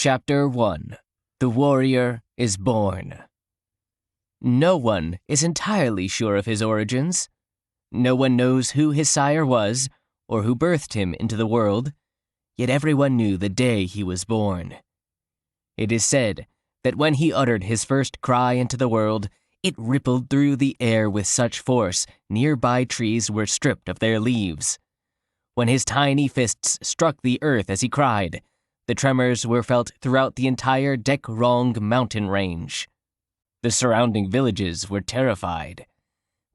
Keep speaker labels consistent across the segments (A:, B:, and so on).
A: Chapter 1. The Warrior is Born. No one is entirely sure of his origins. No one knows who his sire was or who birthed him into the world, yet everyone knew the day he was born. It is said that when he uttered his first cry into the world, it rippled through the air with such force nearby trees were stripped of their leaves. When his tiny fists struck the earth as he cried, the tremors were felt throughout the entire Dek Rong mountain range. The surrounding villages were terrified.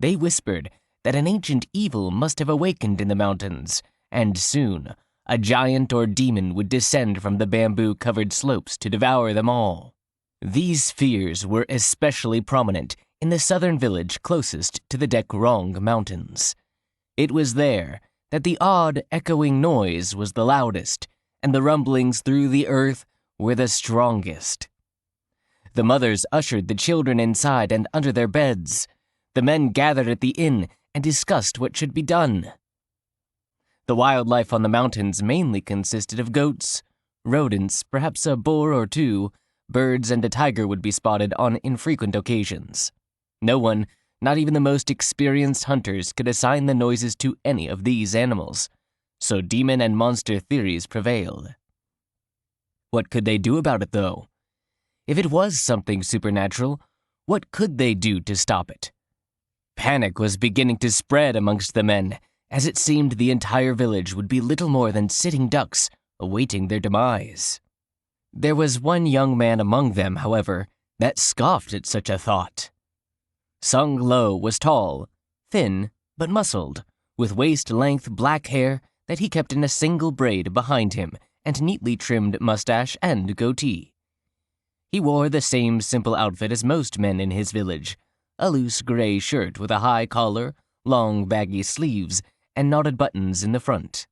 A: They whispered that an ancient evil must have awakened in the mountains, and soon a giant or demon would descend from the bamboo-covered slopes to devour them all. These fears were especially prominent in the southern village closest to the Dek Rong mountains. It was there that the odd, echoing noise was the loudest, and the rumblings through the earth were the strongest. The mothers ushered the children inside and under their beds. The men gathered at the inn and discussed what should be done. The wildlife on the mountains mainly consisted of goats, rodents, perhaps a boar or two, birds, and a tiger would be spotted on infrequent occasions. No one, not even the most experienced hunters, could assign the noises to any of these animals, so demon and monster theories prevailed. What could they do about it, though? If it was something supernatural, what could they do to stop it? Panic was beginning to spread amongst the men, as it seemed the entire village would be little more than sitting ducks, awaiting their demise. There was one young man among them, however, that scoffed at such a thought. Sung Lo was tall, thin, but muscled, with waist-length black hair that he kept in a single braid behind him and neatly trimmed mustache and goatee. He wore the same simple outfit as most men in his village, a loose gray shirt with a high collar, long baggy sleeves, and knotted buttons in the front.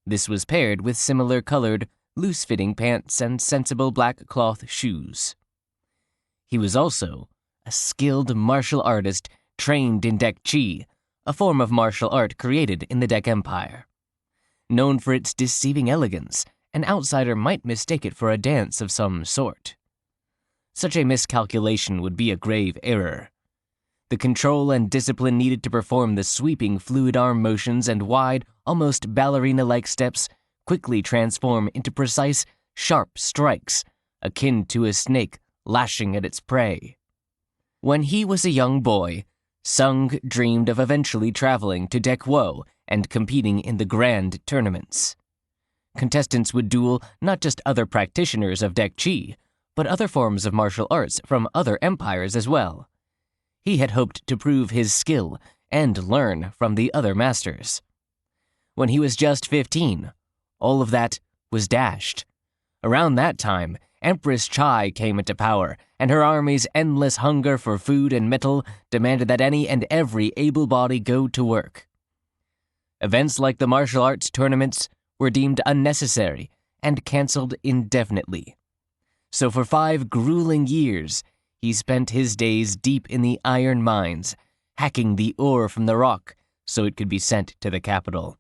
A: This was paired with similar-colored, loose-fitting pants and sensible black cloth shoes. He was also a skilled martial artist trained in Dek Chi, a form of martial art created in the Dek Empire. Known for its deceiving elegance, an outsider might mistake it for a dance of some sort. Such a miscalculation would be a grave error. The control and discipline needed to perform the sweeping fluid arm motions and wide, almost ballerina-like steps quickly transform into precise, sharp strikes, akin to a snake lashing at its prey. When he was a young boy, Sung dreamed of eventually traveling to Dek Wo and competing in the grand tournaments. Contestants would duel not just other practitioners of Dek Chi, but other forms of martial arts from other empires as well. He had hoped to prove his skill and learn from the other masters. When he was just 15, all of that was dashed. Around that time, Empress Chai came into power, and her army's endless hunger for food and metal demanded that any and every able body go to work. Events like the martial arts tournaments were deemed unnecessary and cancelled indefinitely. So for 5 grueling years, he spent his days deep in the iron mines, hacking the ore from the rock so it could be sent to the capital.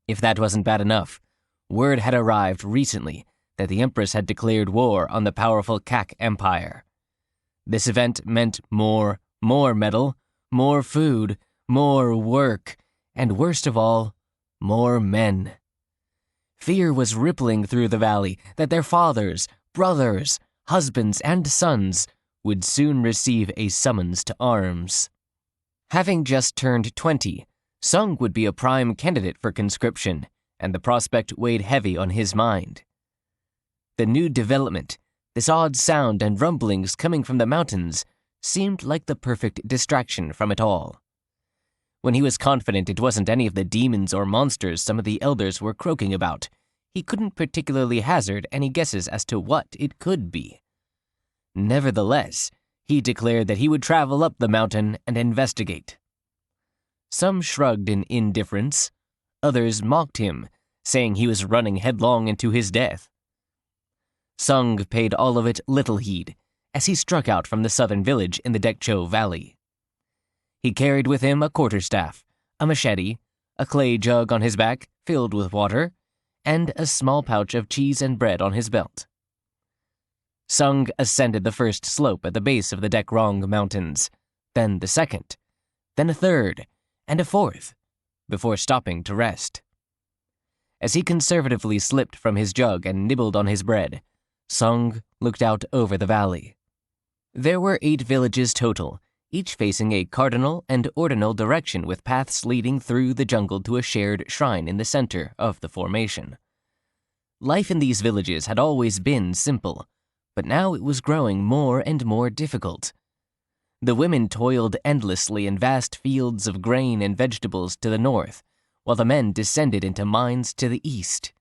A: If that wasn't bad enough, word had arrived recently that the Empress had declared war on the powerful Kak Empire. This event meant more metal, more food, more work, and worst of all, more men. Fear was rippling through the valley that their fathers, brothers, husbands, and sons would soon receive a summons to arms. Having just turned 20, Sung would be a prime candidate for conscription, and the prospect weighed heavy on his mind. The new development, this odd sound and rumblings coming from the mountains, seemed like the perfect distraction from it all. When he was confident it wasn't any of the demons or monsters some of the elders were croaking about, he couldn't particularly hazard any guesses as to what it could be. Nevertheless, he declared that he would travel up the mountain and investigate. Some shrugged in indifference. Others mocked him, saying he was running headlong into his death. Sung paid all of it little heed as he struck out from the southern village in the Dekcho Valley. He carried with him a quarterstaff, a machete, a clay jug on his back filled with water, and a small pouch of cheese and bread on his belt. Sung ascended the first slope at the base of the Dek Rong Mountains, then the second, then a third, and a fourth, before stopping to rest. As he conservatively slipped from his jug and nibbled on his bread, Sung looked out over the valley. There were 8 villages total, each facing a cardinal and ordinal direction with paths leading through the jungle to a shared shrine in the center of the formation. Life in these villages had always been simple, but now it was growing more and more difficult. The women toiled endlessly in vast fields of grain and vegetables to the north, while the men descended into mines to the east.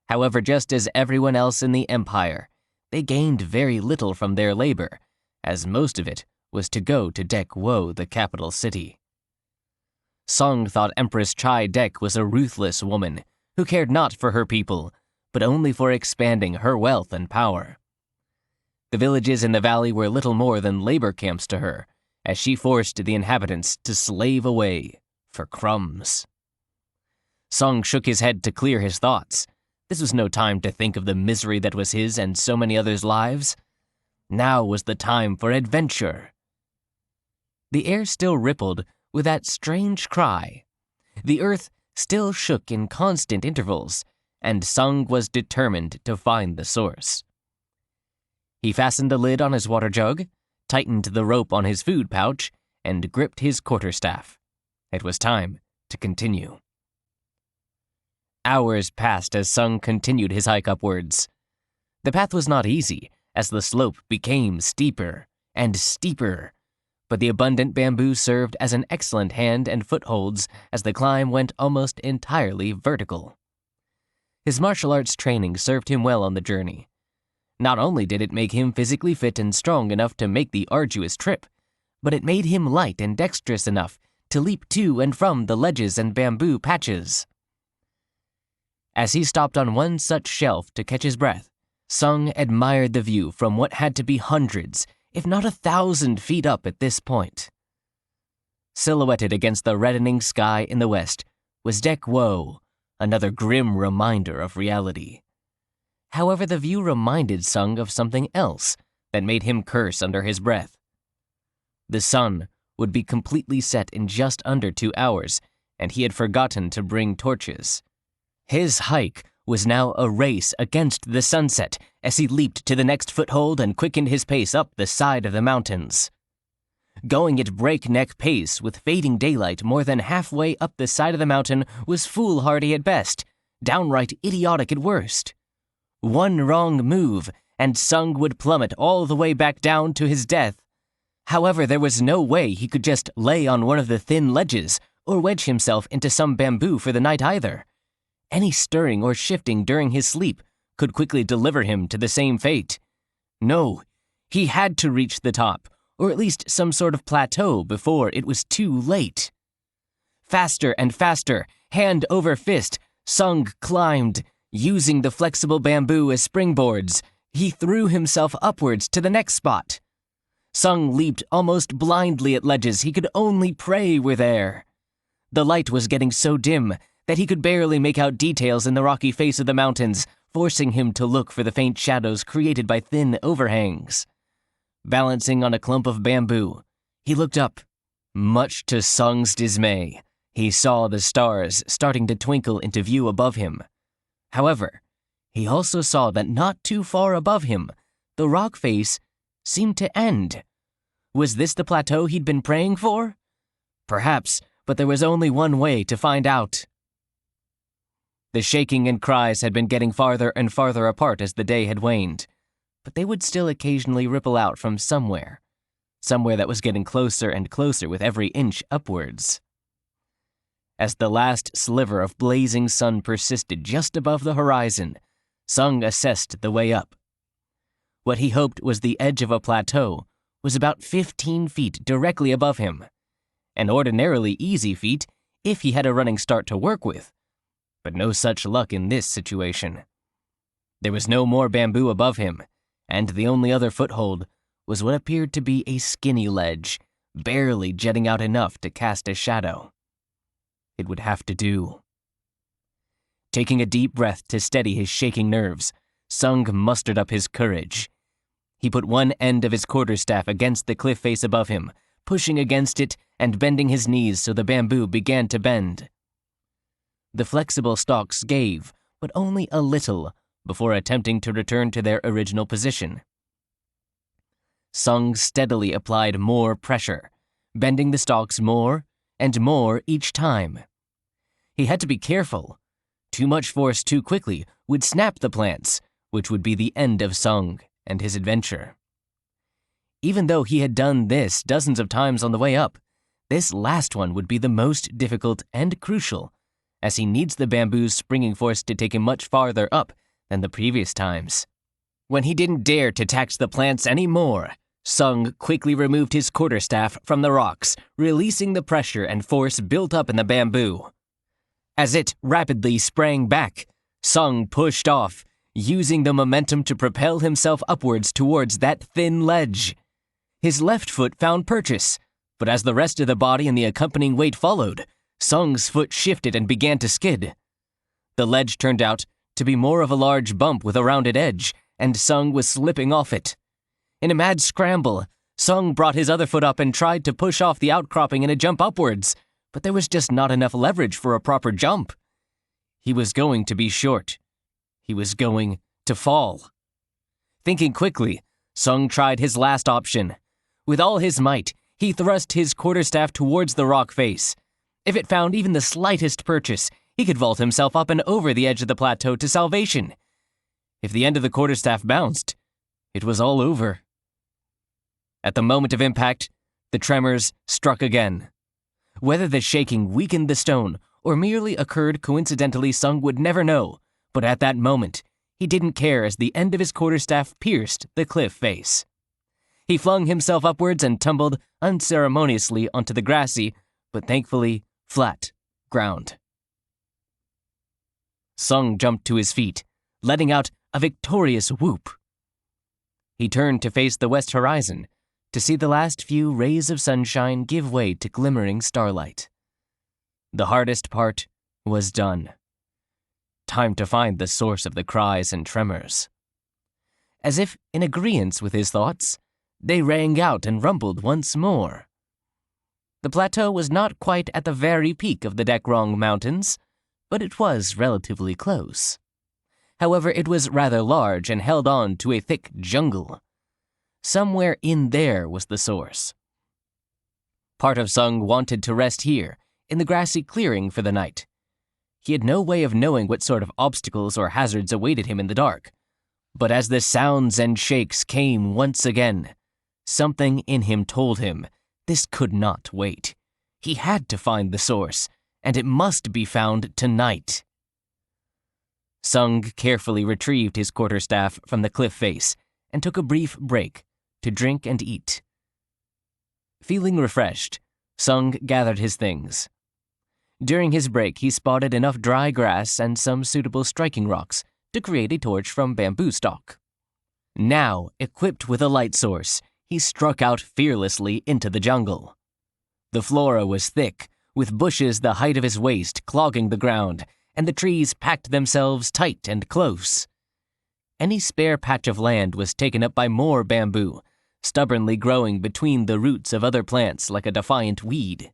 A: However, just as everyone else in the empire, they gained very little from their labor, as most of it was to go to Dek Wo, the capital city. Sung thought Empress Chai Dek was a ruthless woman who cared not for her people, but only for expanding her wealth and power. The villages in the valley were little more than labor camps to her, as she forced the inhabitants to slave away for crumbs. Sung shook his head to clear his thoughts. This was no time to think of the misery that was his and so many others' lives. Now was the time for adventure. The air still rippled with that strange cry. The earth still shook in constant intervals, and Sung was determined to find the source. He fastened the lid on his water jug, tightened the rope on his food pouch, and gripped his quarterstaff. It was time to continue. Hours passed as Sung continued his hike upwards. The path was not easy, as the slope became steeper and steeper, but the abundant bamboo served as an excellent hand and footholds as the climb went almost entirely vertical. His martial arts training served him well on the journey. Not only did it make him physically fit and strong enough to make the arduous trip, but it made him light and dexterous enough to leap to and from the ledges and bamboo patches. As he stopped on one such shelf to catch his breath, Sung admired the view from what had to be hundreds, if not 1,000 feet up at this point. Silhouetted against the reddening sky in the west was Dek Wo, another grim reminder of reality. However, the view reminded Sung of something else that made him curse under his breath. The sun would be completely set in just under 2 hours, and he had forgotten to bring torches. His hike was now a race against the sunset as he leaped to the next foothold and quickened his pace up the side of the mountains. Going at breakneck pace with fading daylight more than halfway up the side of the mountain was foolhardy at best, downright idiotic at worst. One wrong move, and Sung would plummet all the way back down to his death. However, there was no way he could just lay on one of the thin ledges or wedge himself into some bamboo for the night either. Any stirring or shifting during his sleep could quickly deliver him to the same fate. No, he had to reach the top, or at least some sort of plateau before it was too late. Faster and faster, hand over fist, Sung climbed. Using the flexible bamboo as springboards, he threw himself upwards to the next spot. Sung leaped almost blindly at ledges he could only pray were there. The light was getting so dim that he could barely make out details in the rocky face of the mountains, forcing him to look for the faint shadows created by thin overhangs. Balancing on a clump of bamboo, he looked up. Much to Sung's dismay, he saw the stars starting to twinkle into view above him. However, he also saw that not too far above him, the rock face seemed to end. Was this the plateau he'd been praying for? Perhaps, but there was only one way to find out. The shaking and cries had been getting farther and farther apart as the day had waned, but they would still occasionally ripple out from somewhere that was getting closer and closer with every inch upwards. As the last sliver of blazing sun persisted just above the horizon, Sung assessed the way up. What he hoped was the edge of a plateau was about 15 feet directly above him, an ordinarily easy feat if he had a running start to work with, but no such luck in this situation. There was no more bamboo above him, and the only other foothold was what appeared to be a skinny ledge, barely jutting out enough to cast a shadow. It would have to do. Taking a deep breath to steady his shaking nerves, Sung mustered up his courage. He put one end of his quarterstaff against the cliff face above him, pushing against it and bending his knees so the bamboo began to bend. The flexible stalks gave, but only a little, before attempting to return to their original position. Sung steadily applied more pressure, bending the stalks more and more each time. He had to be careful. Too much force too quickly would snap the plants, which would be the end of Sung and his adventure. Even though he had done this dozens of times on the way up, this last one would be the most difficult and crucial, as he needs the bamboo's springing force to take him much farther up than the previous times. When he didn't dare to tax the plants anymore, Sung quickly removed his quarterstaff from the rocks, releasing the pressure and force built up in the bamboo. As it rapidly sprang back, Sung pushed off, using the momentum to propel himself upwards towards that thin ledge. His left foot found purchase, but as the rest of the body and the accompanying weight followed, Sung's foot shifted and began to skid. The ledge turned out to be more of a large bump with a rounded edge, and Sung was slipping off it. In a mad scramble, Sung brought his other foot up and tried to push off the outcropping in a jump upwards, but there was just not enough leverage for a proper jump. He was going to be short. He was going to fall. Thinking quickly, Sung tried his last option. With all his might, he thrust his quarterstaff towards the rock face. If it found even the slightest purchase, he could vault himself up and over the edge of the plateau to salvation. If the end of the quarterstaff bounced, it was all over. At the moment of impact, the tremors struck again. Whether the shaking weakened the stone or merely occurred coincidentally, Sung would never know, but at that moment, he didn't care as the end of his quarterstaff pierced the cliff face. He flung himself upwards and tumbled unceremoniously onto the grassy, but thankfully flat, ground. Sung jumped to his feet, letting out a victorious whoop. He turned to face the west horizon, to see the last few rays of sunshine give way to glimmering starlight. The hardest part was done. Time to find the source of the cries and tremors. As if in agreeance with his thoughts, they rang out and rumbled once more. The plateau was not quite at the very peak of the Dekrong Mountains, but it was relatively close. However, it was rather large and held on to a thick jungle. Somewhere in there was the source. Part of Sung wanted to rest here, in the grassy clearing for the night. He had no way of knowing what sort of obstacles or hazards awaited him in the dark. But as the sounds and shakes came once again, something in him told him this could not wait. He had to find the source, and it must be found tonight. Sung carefully retrieved his quarterstaff from the cliff face and took a brief break to drink and eat. Feeling refreshed, Sung gathered his things. During his break, he spotted enough dry grass and some suitable striking rocks to create a torch from bamboo stalk. Now, equipped with a light source, he struck out fearlessly into the jungle. The flora was thick, with bushes the height of his waist clogging the ground, and the trees packed themselves tight and close. Any spare patch of land was taken up by more bamboo, stubbornly growing between the roots of other plants like a defiant weed.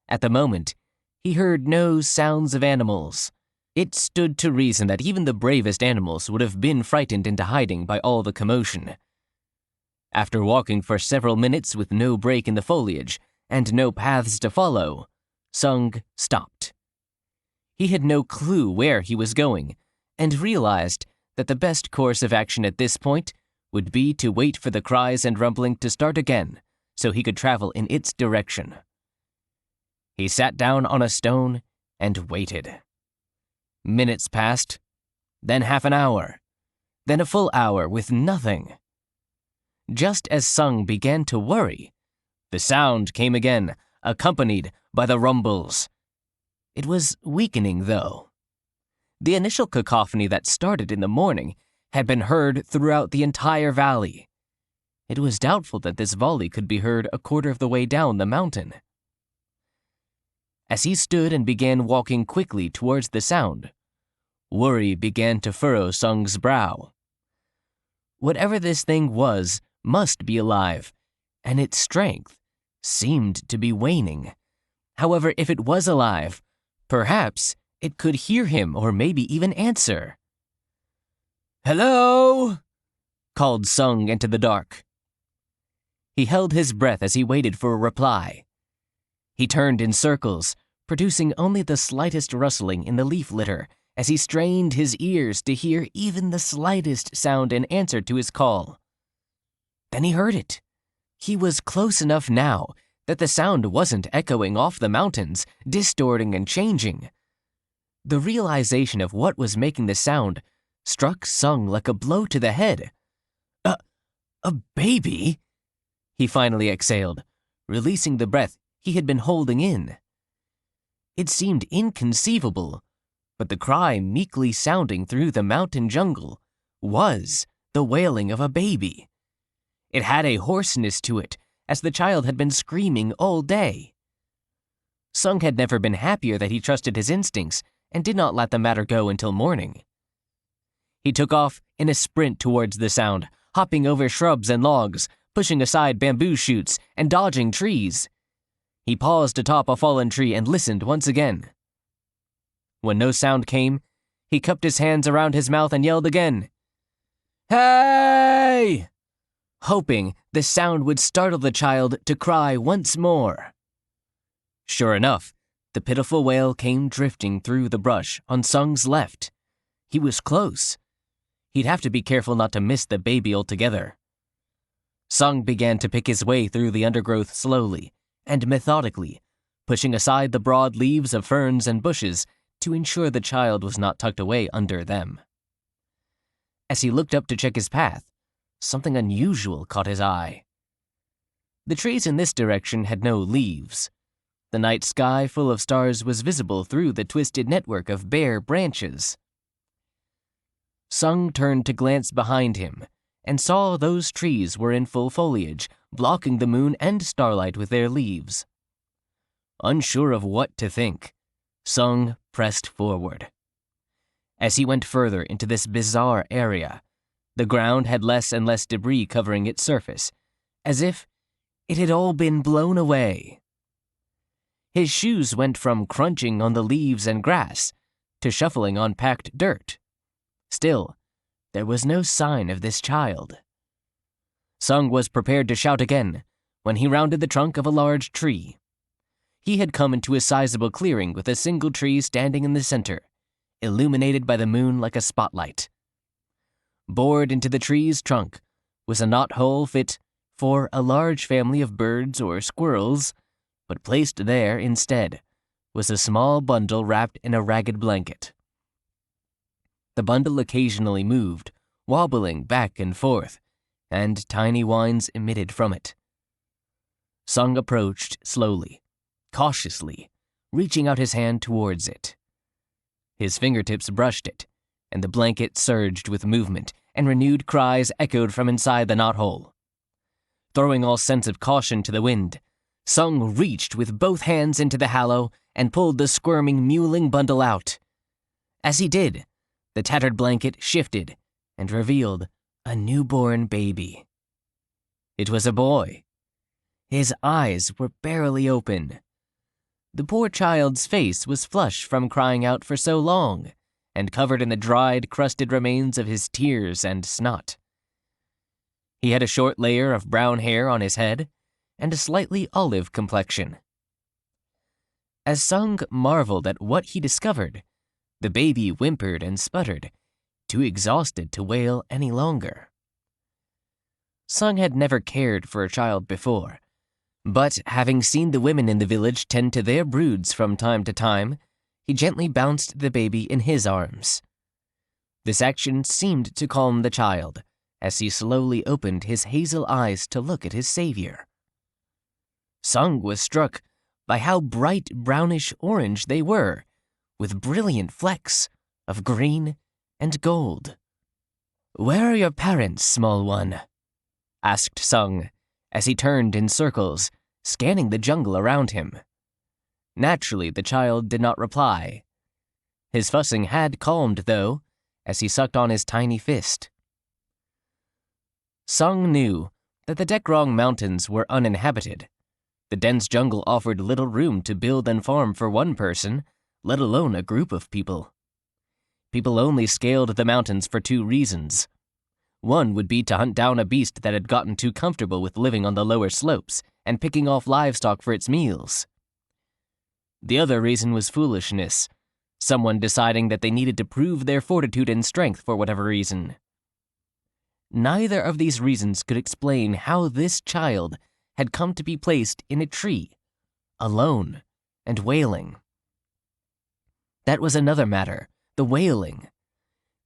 A: At the moment, he heard no sounds of animals. It stood to reason that even the bravest animals would have been frightened into hiding by all the commotion. After walking for several minutes with no break in the foliage and no paths to follow, Sung stopped. He had no clue where he was going, and realized that the best course of action at this point would be to wait for the cries and rumbling to start again so he could travel in its direction. He sat down on a stone and waited. Minutes passed, then half an hour, then a full hour with nothing. Just as Sung began to worry, the sound came again, accompanied by the rumbles. It was weakening, though. The initial cacophony that started in the morning had been heard throughout the entire valley. It was doubtful that this volley could be heard a quarter of the way down the mountain. As he stood and began walking quickly towards the sound, Worry began to furrow Sung's brow. Whatever this thing was must be alive, and its strength seemed to be waning. However, if it was alive, perhaps it could hear him or maybe even answer. "Hello?" called Sung into the dark. He held his breath as he waited for a reply. He turned in circles, producing only the slightest rustling in the leaf litter as he strained his ears to hear even the slightest sound in answer to his call. Then he heard it. He was close enough now that the sound wasn't echoing off the mountains, distorting and changing. The realization of what was making the sound struck Sung like a blow to the head. A baby?" he finally exhaled, releasing the breath he had been holding in. It seemed inconceivable, but the cry meekly sounding through the mountain jungle was the wailing of a baby. It had a hoarseness to it, as the child had been screaming all day. Sung had never been happier that he trusted his instincts and did not let the matter go until morning. He took off in a sprint towards the sound, hopping over shrubs and logs, pushing aside bamboo shoots, and dodging trees. He paused atop a fallen tree and listened once again. When no sound came, he cupped his hands around his mouth and yelled again, "Hey!" hoping the sound would startle the child to cry once more. Sure enough, the pitiful wail came drifting through the brush on Sung's left. He was close. He'd have to be careful not to miss the baby altogether. Sung began to pick his way through the undergrowth slowly and methodically, pushing aside the broad leaves of ferns and bushes to ensure the child was not tucked away under them. As he looked up to check his path, something unusual caught his eye. The trees in this direction had no leaves. The night sky full of stars was visible through the twisted network of bare branches. Sung turned to glance behind him and saw those trees were in full foliage, blocking the moon and starlight with their leaves. Unsure of what to think, Sung pressed forward. As he went further into this bizarre area, the ground had less and less debris covering its surface, as if it had all been blown away. His shoes went from crunching on the leaves and grass to shuffling on packed dirt. Still, there was no sign of this child. Sung was prepared to shout again when he rounded the trunk of a large tree. He had come into a sizable clearing with a single tree standing in the center, illuminated by the moon like a spotlight. Bored into the tree's trunk was a knothole fit for a large family of birds or squirrels, but placed there instead was a small bundle wrapped in a ragged blanket. The bundle occasionally moved, wobbling back and forth, and tiny whines emitted from it. Sung approached slowly, cautiously, reaching out his hand towards it. His fingertips brushed it, and the blanket surged with movement, and renewed cries echoed from inside the knothole. Throwing all sense of caution to the wind, Sung reached with both hands into the hallow and pulled the squirming, mewling bundle out. As he did, the tattered blanket shifted and revealed a newborn baby. It was a boy. His eyes were barely open. The poor child's face was flushed from crying out for so long, and covered in the dried, crusted remains of his tears and snot. He had a short layer of brown hair on his head and a slightly olive complexion. As Sung marveled at what he discovered, the baby whimpered and sputtered, too exhausted to wail any longer. Sung had never cared for a child before, but having seen the women in the village tend to their broods from time to time, he gently bounced the baby in his arms. This action seemed to calm the child, as he slowly opened his hazel eyes to look at his savior. Sung was struck by how bright brownish-orange they were, with brilliant flecks of green and gold. "Where are your parents, small one?" asked Sung, as he turned in circles, scanning the jungle around him. Naturally, the child did not reply. His fussing had calmed, though, as he sucked on his tiny fist. Sung knew that the Dekrong Mountains were uninhabited. The dense jungle offered little room to build and farm for one person, let alone a group of people. People only scaled the mountains for two reasons. One would be to hunt down a beast that had gotten too comfortable with living on the lower slopes and picking off livestock for its meals. The other reason was foolishness, someone deciding that they needed to prove their fortitude and strength for whatever reason. Neither of these reasons could explain how this child had come to be placed in a tree, alone and wailing. That was another matter, the wailing.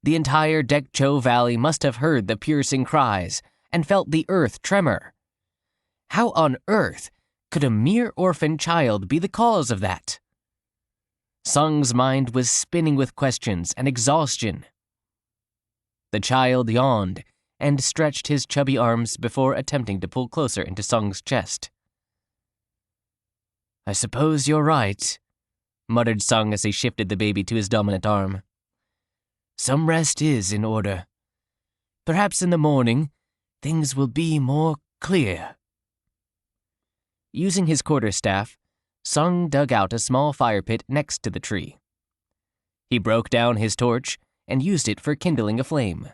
A: The entire Dekcho Valley must have heard the piercing cries and felt the earth tremor. How on earth could a mere orphan child be the cause of that? Sung's mind was spinning with questions and exhaustion. The child yawned and stretched his chubby arms before attempting to pull closer into Sung's chest. "I suppose you're right," muttered Sung as he shifted the baby to his dominant arm. "Some rest is in order. Perhaps in the morning, things will be more clear." Using his quarterstaff, Sung dug out a small fire pit next to the tree. He broke down his torch and used it for kindling a flame.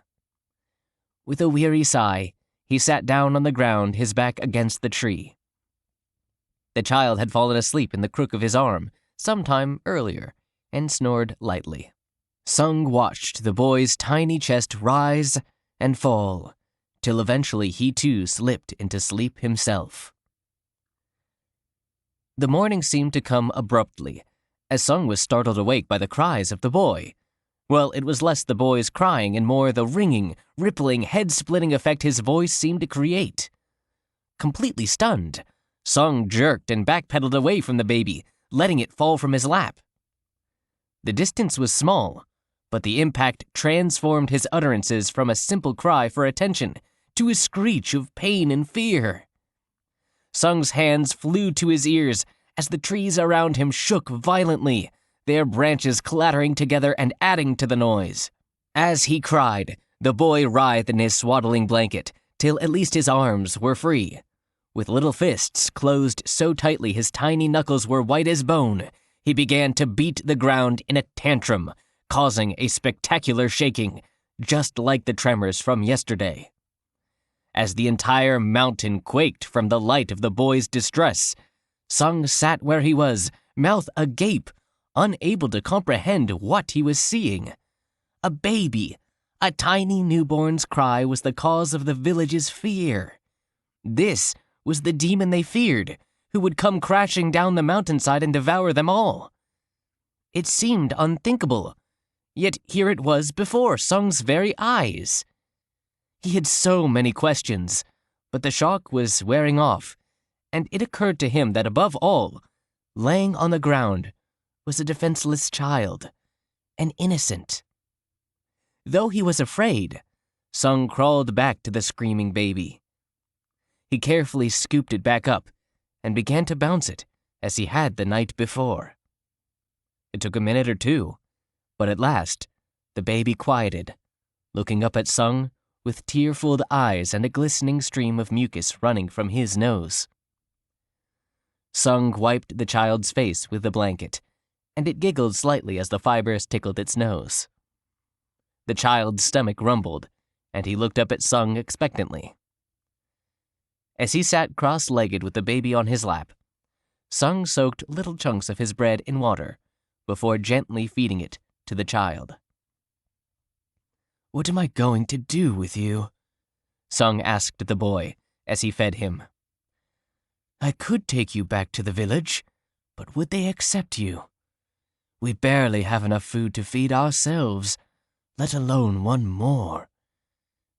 A: With a weary sigh, he sat down on the ground, his back against the tree. The child had fallen asleep in the crook of his arm some time earlier and snored lightly. Sung watched the boy's tiny chest rise and fall, till eventually he too slipped into sleep himself. The morning seemed to come abruptly, as Sung was startled awake by the cries of the boy. Well, it was less the boy's crying and more the ringing, rippling, head-splitting effect his voice seemed to create. Completely stunned, Sung jerked and backpedaled away from the baby, letting it fall from his lap. The distance was small, but the impact transformed his utterances from a simple cry for attention to a screech of pain and fear. Sung's hands flew to his ears as the trees around him shook violently, their branches clattering together and adding to the noise. As he cried, the boy writhed in his swaddling blanket till at least his arms were free. With little fists closed so tightly his tiny knuckles were white as bone, he began to beat the ground in a tantrum, causing a spectacular shaking, just like the tremors from yesterday. As the entire mountain quaked from the light of the boy's distress, Sung sat where he was, mouth agape, unable to comprehend what he was seeing. A baby, a tiny newborn's cry was the cause of the village's fear. This was the demon they feared, who would come crashing down the mountainside and devour them all. It seemed unthinkable, yet here it was before Sung's very eyes. He had so many questions, but the shock was wearing off, and it occurred to him that above all, laying on the ground, was a defenseless child, an innocent. Though he was afraid, Sung crawled back to the screaming baby. He carefully scooped it back up and began to bounce it as he had the night before. It took a minute or two, but at last, the baby quieted, looking up at Sung with tear-filled eyes and a glistening stream of mucus running from his nose. Sung wiped the child's face with the blanket, and it giggled slightly as the fibers tickled its nose. The child's stomach rumbled, and he looked up at Sung expectantly. As he sat cross-legged with the baby on his lap, Sung soaked little chunks of his bread in water before gently feeding it to the child. "What am I going to do with you?" Sung asked the boy as he fed him. "I could take you back to the village, but would they accept you? We barely have enough food to feed ourselves, let alone one more.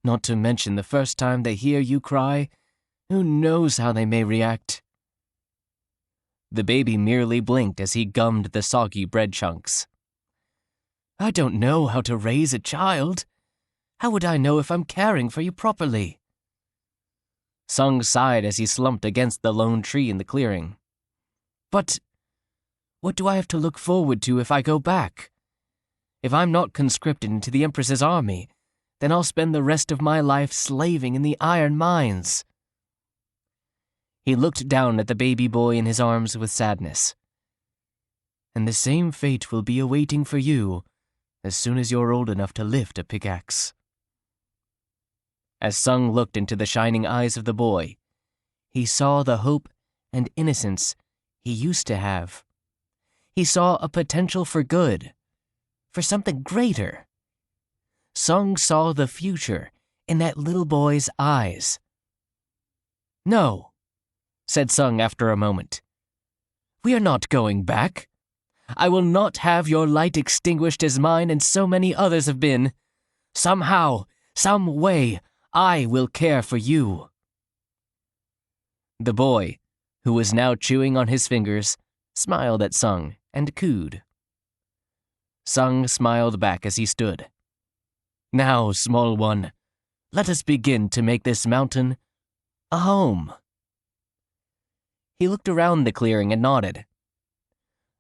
A: Not to mention the first time they hear you cry, who knows how they may react?" The baby merely blinked as he gummed the soggy bread chunks. "I don't know how to raise a child. How would I know if I'm caring for you properly?" Sung sighed as he slumped against the lone tree in the clearing. "But what do I have to look forward to if I go back? If I'm not conscripted into the Empress's army, then I'll spend the rest of my life slaving in the iron mines." He looked down at the baby boy in his arms with sadness. "And the same fate will be awaiting for you as soon as you're old enough to lift a pickaxe." As Sung looked into the shining eyes of the boy, he saw the hope and innocence he used to have. He saw a potential for good, for something greater. Sung saw the future in that little boy's eyes. "No," said Sung after a moment. "We are not going back. I will not have your light extinguished as mine and so many others have been. Somehow, some way, I will care for you." The boy, who was now chewing on his fingers, smiled at Sung and cooed. Sung smiled back as he stood. "Now, small one, let us begin to make this mountain a home." He looked around the clearing and nodded.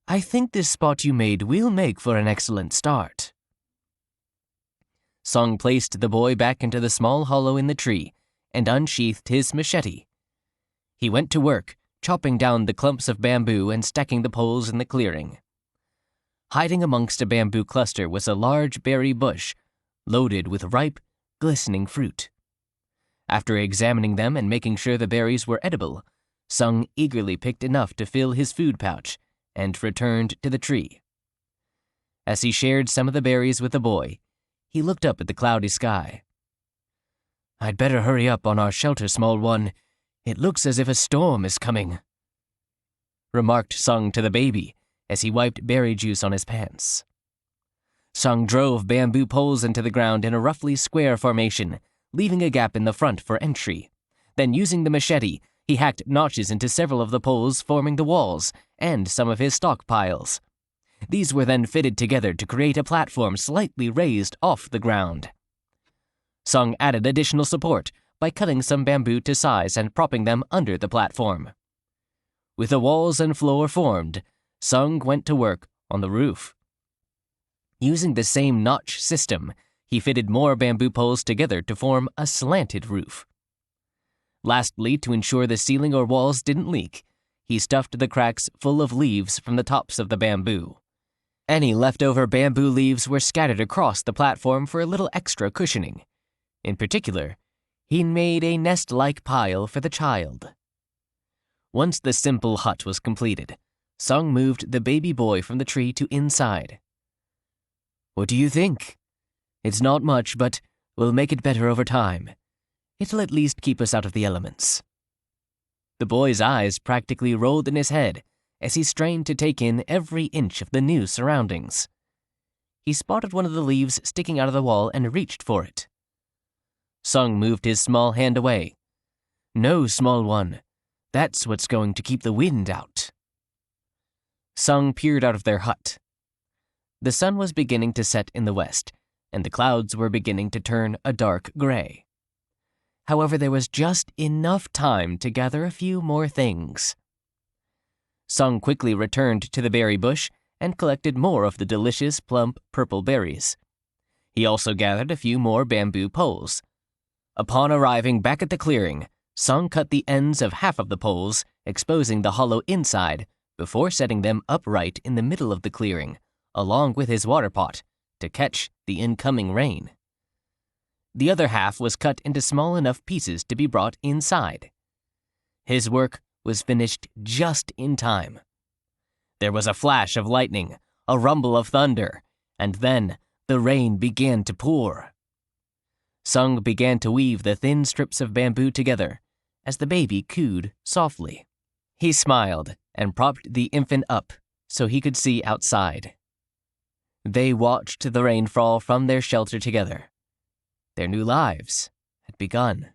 A: "I think this spot you made will make for an excellent start." Sung placed the boy back into the small hollow in the tree and unsheathed his machete. He went to work, chopping down the clumps of bamboo and stacking the poles in the clearing. Hiding amongst a bamboo cluster was a large berry bush, loaded with ripe, glistening fruit. After examining them and making sure the berries were edible, Sung eagerly picked enough to fill his food pouch and returned to the tree. As he shared some of the berries with the boy, he looked up at the cloudy sky. "I'd better hurry up on our shelter, small one. It looks as if a storm is coming," remarked Sung to the baby as he wiped berry juice on his pants. Sung drove bamboo poles into the ground in a roughly square formation, leaving a gap in the front for entry. Then, using the machete, he hacked notches into several of the poles, forming the walls and some of his stockpiles. These were then fitted together to create a platform slightly raised off the ground. Sung added additional support by cutting some bamboo to size and propping them under the platform. With the walls and floor formed, Sung went to work on the roof. Using the same notch system, he fitted more bamboo poles together to form a slanted roof. Lastly, to ensure the ceiling or walls didn't leak, he stuffed the cracks full of leaves from the tops of the bamboo. Any leftover bamboo leaves were scattered across the platform for a little extra cushioning. In particular, he made a nest-like pile for the child. Once the simple hut was completed, Sung moved the baby boy from the tree to inside. "What do you think? It's not much, but we'll make it better over time. It'll at least keep us out of the elements." The boy's eyes practically rolled in his head as he strained to take in every inch of the new surroundings. He spotted one of the leaves sticking out of the wall and reached for it. Sung moved his small hand away. "No, small one. That's what's going to keep the wind out." Sung peered out of their hut. The sun was beginning to set in the west, and the clouds were beginning to turn a dark gray. However, there was just enough time to gather a few more things. Sung quickly returned to the berry bush and collected more of the delicious, plump, purple berries. He also gathered a few more bamboo poles. Upon arriving back at the clearing, Sung cut the ends of half of the poles, exposing the hollow inside, before setting them upright in the middle of the clearing, along with his water pot, to catch the incoming rain. The other half was cut into small enough pieces to be brought inside. His work was finished just in time. There was a flash of lightning, a rumble of thunder, and then the rain began to pour. Sung began to weave the thin strips of bamboo together as the baby cooed softly. He smiled and propped the infant up so he could see outside. They watched the rain fall from their shelter together. Their new lives had begun.